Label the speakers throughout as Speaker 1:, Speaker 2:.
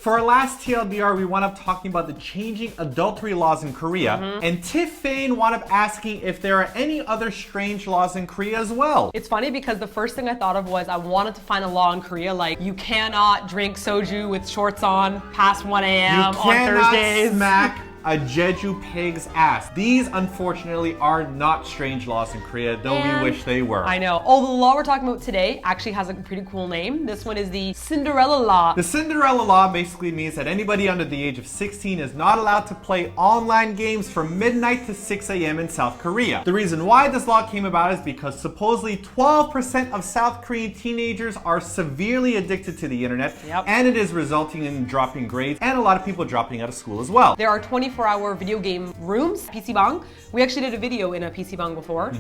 Speaker 1: For our last TLDR, we wound up talking about the changing adultery laws in Korea, and Tiff Fane wound up asking if there are any other strange laws in Korea as well.
Speaker 2: It's funny because the first thing I thought of was I wanted to find a law in Korea like you cannot drink soju with shorts on past 1 a.m. on Thursdays.
Speaker 1: Smack a Jeju pig's ass. These, unfortunately, are not strange laws in Korea, though we wish they were.
Speaker 2: I know. Oh, the law we're talking about today actually has a pretty cool name. This one is the Cinderella Law.
Speaker 1: The Cinderella Law basically means that anybody under the age of 16 is not allowed to play online games from midnight to 6 a.m. in South Korea. The reason why this law came about is because supposedly 12% of South Korean teenagers are severely addicted to the internet, and it is resulting in dropping grades and a lot of people dropping out of school as well.
Speaker 2: There are 24-hour video game rooms, PC Bang. We actually did a video in a PC Bang before.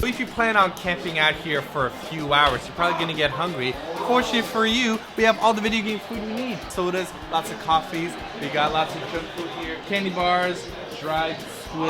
Speaker 3: If you plan on camping out here for a few hours, you're probably gonna get hungry. Fortunately for you, we have all the video game food we need. Sodas, lots of coffees, we got lots of junk food here. Candy bars, dried squid,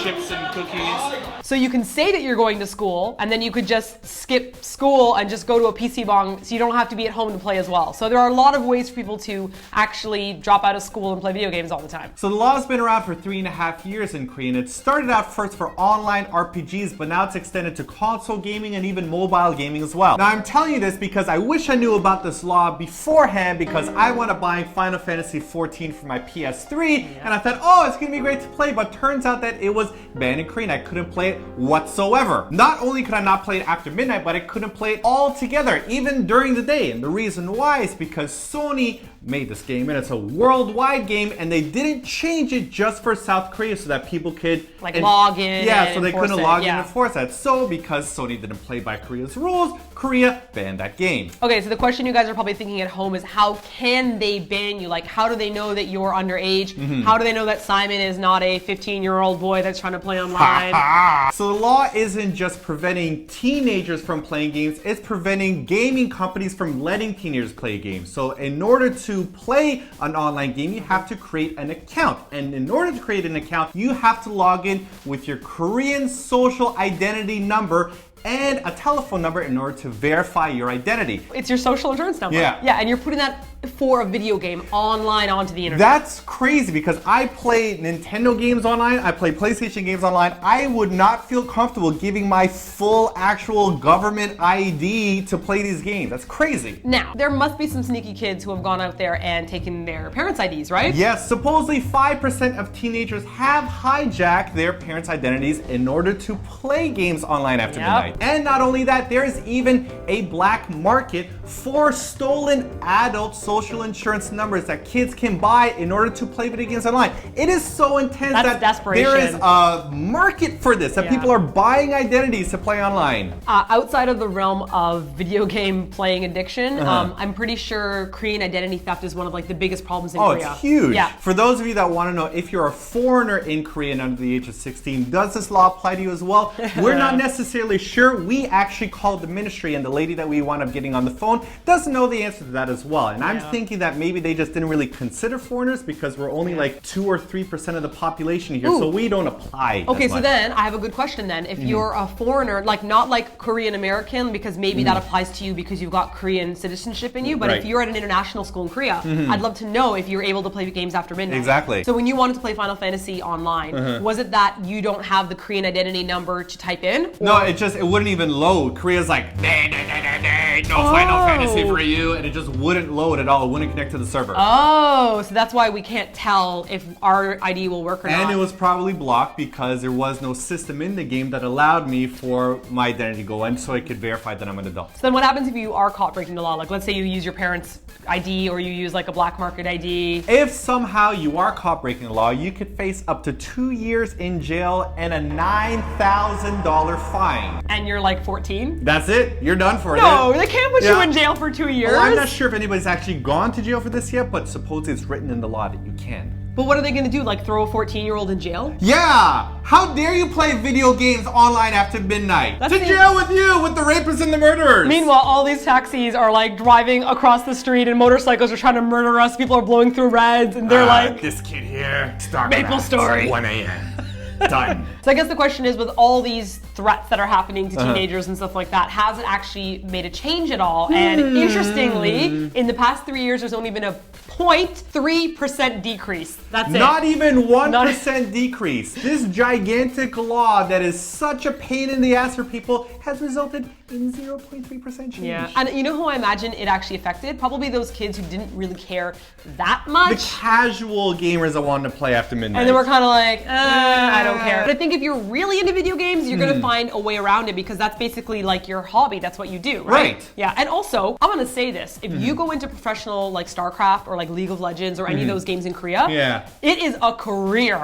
Speaker 3: chips and cookies.
Speaker 2: So you can say that you're going to school, and then you could just skip school and just go to a PC Bang, so you don't have to be at home to play as well. So there are a lot of ways for people to actually drop out of school and play video games all the time.
Speaker 1: So the law has been around for 3.5 years in Korea, and it started out first for online RPGs, but now it's extended to console gaming and even mobile gaming as well. Now I'm telling you this because I wish I knew about this law beforehand, because I wound up buying Final Fantasy XIV for my PS3, and I thought, oh, it's gonna be great to play, but turns out that it was banned in Korea and I couldn't play it whatsoever. Not only could I not play it after midnight, but I couldn't play it all together, even during the day. And the reason why is because Sony made this game and it's a worldwide game, and they didn't change it just for South Korea so that people could
Speaker 2: log in.
Speaker 1: Yeah, so they couldn't log in and
Speaker 2: Yeah.
Speaker 1: enforce that. So because Sony didn't play by Korea's rules, Korea banned that game.
Speaker 2: Okay, so the question you guys are probably thinking at home is how can they ban you? Like, how do they know that you're underage? How do they know that Simon is not a 15-year-old boy that's trying to play online?
Speaker 1: So the law isn't just preventing teenagers from playing games, it's preventing gaming companies from letting teenagers play games. So in order to play an online game, you have to create an account. And in order to create an account, you have to log in with your Korean social identity number and a telephone number in order to verify your identity.
Speaker 2: It's your social insurance number.
Speaker 1: Yeah.
Speaker 2: Yeah, and you're putting that for a video game online onto the internet.
Speaker 1: That's crazy because I play Nintendo games online, I play PlayStation games online. I would not feel comfortable giving my full actual government ID to play these games. That's crazy.
Speaker 2: Now, there must be some sneaky kids who have gone out there and taken their parents' IDs, right?
Speaker 1: Yes, supposedly 5% of teenagers have hijacked their parents' identities in order to play games online after midnight. And not only that, there is even a black market for stolen adult social insurance numbers that kids can buy in order to play video games online. It is so intense that there is a market for this, that people are buying identities to play online.
Speaker 2: Outside of the realm of video game playing addiction, I'm pretty sure Korean identity theft is one of like the biggest problems in Korea.
Speaker 1: Oh, it's huge.
Speaker 2: Yeah.
Speaker 1: For those of you that want to know if you're a foreigner in Korea and under the age of 16, does this law apply to you as well? We're not necessarily sure. We actually called the ministry, and the lady that we wound up getting on the phone doesn't know the answer to that as well. And I'm thinking that maybe they just didn't really consider foreigners because we're only like 2 or 3% of the population here, so we don't apply.
Speaker 2: Okay, so then I have a good question then. If you're a foreigner, like not like Korean American, because maybe that applies to you because you've got Korean citizenship in you, but if you're at an international school in Korea, I'd love to know if you're able to play games after midnight.
Speaker 1: Exactly.
Speaker 2: So when you wanted to play Final Fantasy online, was it that you don't have the Korean identity number to type in?
Speaker 1: No, it wouldn't even load. Korea's like, no Final Fantasy for you, and it just wouldn't load at all. It wouldn't connect to the server.
Speaker 2: Oh, so that's why we can't tell if our ID will work or not.
Speaker 1: And it was probably blocked because there was no system in the game that allowed me for my identity to go in so I could verify that I'm an adult.
Speaker 2: So then what happens if you are caught breaking the law? Like let's say you use your parents' ID or you use like a black market ID.
Speaker 1: If somehow you are caught breaking the law, you could face up to 2 years in jail and a $9,000 fine.
Speaker 2: And you're like 14?
Speaker 1: That's it. You're done for it.
Speaker 2: No, they can't put you in jail for 2 years.
Speaker 1: Well, I'm not sure if anybody's actually gone to jail for this yet, but supposedly it's written in the law that you can.
Speaker 2: But what are they gonna do? Like throw a 14-year-old in jail?
Speaker 1: Yeah! How dare you play video games online after midnight? To jail with you, with the rapists and the murderers!
Speaker 2: Meanwhile, all these taxis are like driving across the street and motorcycles are trying to murder us. People are blowing through reds and they're like,
Speaker 1: this kid here, Starcraft,
Speaker 2: Maple Story.
Speaker 1: 1 a.m. Done.
Speaker 2: So I guess the question is, with all these threats that are happening to teenagers and stuff like that, has it actually made a change at all? And interestingly, in the past 3 years, there's only been a 0.3% decrease. That's it.
Speaker 1: Not even 1% decrease. This gigantic law that is such a pain in the ass for people has resulted in 0.3% change.
Speaker 2: Yeah, and you know who I imagine it actually affected? Probably those kids who didn't really care that much.
Speaker 1: The casual gamers that wanted to play after midnight.
Speaker 2: And then we're kind of like, I don't care. But I think if you're really into video games, you're going to find a way around it, because that's basically like your hobby. That's what you do, right?
Speaker 1: Right.
Speaker 2: Yeah, and also, I'm going to say this. If you go into professional like StarCraft or like League of Legends or any of those games in Korea, it is a career.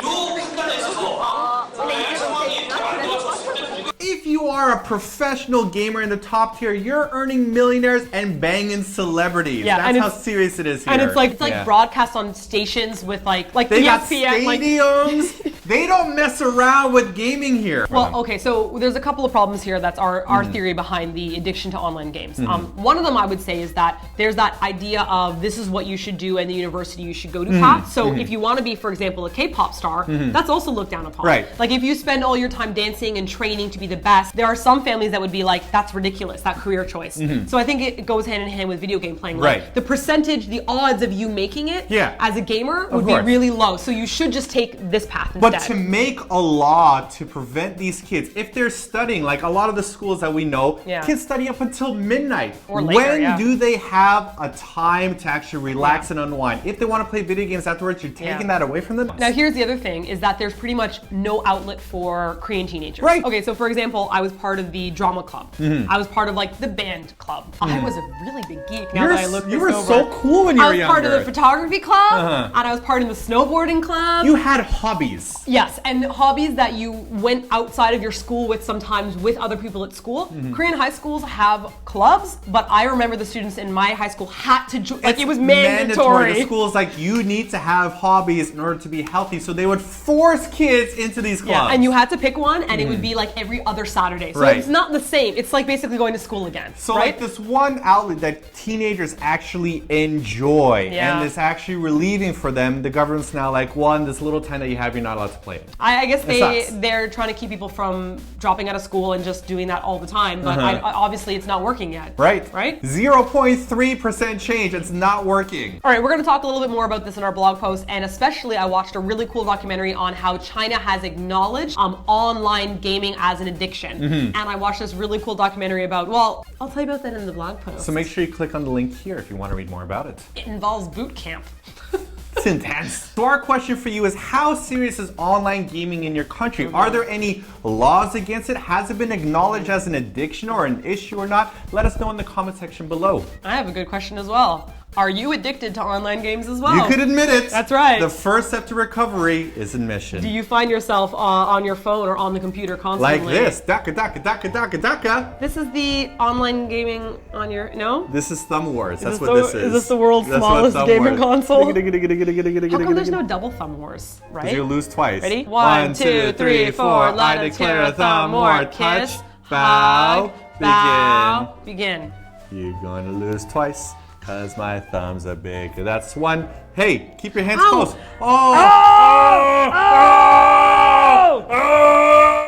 Speaker 1: If you are a professional gamer in the top tier, you're earning millionaires and banging celebrities.
Speaker 2: Yeah,
Speaker 1: that's how serious it is here.
Speaker 2: And it's like broadcast on stations with like
Speaker 1: they got
Speaker 2: ESPN,
Speaker 1: stadiums. They don't mess around with gaming here.
Speaker 2: Well, okay, so there's a couple of problems here. That's our theory behind the addiction to online games. One of them I would say is that there's that idea of this is what you should do and the university you should go to path. So if you want to be, for example, a K-pop star, that's also looked down upon.
Speaker 1: Right.
Speaker 2: Like if you spend all your time dancing and training to be the best, there are some families that would be like, that's ridiculous, that career choice. So I think it goes hand in hand with video game playing.
Speaker 1: Right.
Speaker 2: Like, the percentage, the odds of you making it as a gamer would be
Speaker 1: course.
Speaker 2: really low. So you should just take this path instead.
Speaker 1: But to make a law to prevent these kids, if they're studying, like a lot of the schools that we know, kids study up until midnight.
Speaker 2: Or later,
Speaker 1: when do they have a time to actually relax and unwind? If they want to play video games afterwards, you're taking that away from them?
Speaker 2: Now here's the other thing, is that there's pretty much no outlet for Korean teenagers.
Speaker 1: Right.
Speaker 2: Okay, so for example, I was part of the drama club. I was part of like the band club. I was a really big geek. Now that I look
Speaker 1: You were
Speaker 2: over.
Speaker 1: so cool when you were younger.
Speaker 2: I was part of the photography club, and I was part of the snowboarding club.
Speaker 1: You had hobbies.
Speaker 2: Yes, and hobbies that you went outside of your school with, sometimes with other people at school. Korean high schools have clubs, but I remember the students in my high school had to join. Like, it was mandatory.
Speaker 1: The school's like, you need to have hobbies in order to be healthy, so they would force kids into these clubs.
Speaker 2: Yeah, and you had to pick one, and it would be like every other Saturday. So it's not the same. It's like basically going to school again.
Speaker 1: So
Speaker 2: right?
Speaker 1: like this one outlet that teenagers actually enjoy, and it's actually relieving for them, the government's now like, one, this little time that you have, you're not allowed to play it.
Speaker 2: I guess they're trying to keep people from dropping out of school and just doing that all the time, but obviously it's not working yet.
Speaker 1: Right.
Speaker 2: Right?
Speaker 1: 0.3% change, it's not working.
Speaker 2: All right, we're going to talk a little bit more about this in our blog post, and especially I watched a really cool documentary on how China has acknowledged online gaming as an addiction. And I watched this really cool documentary about, well, I'll tell you about that in the blog post.
Speaker 1: So make sure you click on the link here if you want to read more about it.
Speaker 2: It involves boot camp.
Speaker 1: It's intense. So our question for you is, how serious is online gaming in your country? Are there any laws against it? Has it been acknowledged as an addiction or an issue or not? Let us know in the comment section below.
Speaker 2: I have a good question as well. Are you addicted to online games as well?
Speaker 1: You could admit it.
Speaker 2: That's right.
Speaker 1: The first step to recovery is admission.
Speaker 2: Do you find yourself on your phone or on the computer constantly?
Speaker 1: Like this. Daka, daka, daka, daka, daka.
Speaker 2: This is the online gaming on your, no?
Speaker 1: This is Thumb Wars. That's what this is.
Speaker 2: Is this the world's smallest gaming console? How come
Speaker 1: How
Speaker 2: there's no double Thumb Wars, right?
Speaker 1: Because you lose twice.
Speaker 2: Ready? 1, 2, 3, 4. I declare a Thumb War. Kiss,
Speaker 1: bow,
Speaker 2: begin.
Speaker 1: You're gonna lose twice. Cause my thumbs are big. That's one. Hey, keep your hands
Speaker 2: Ow.
Speaker 1: close.
Speaker 2: Oh!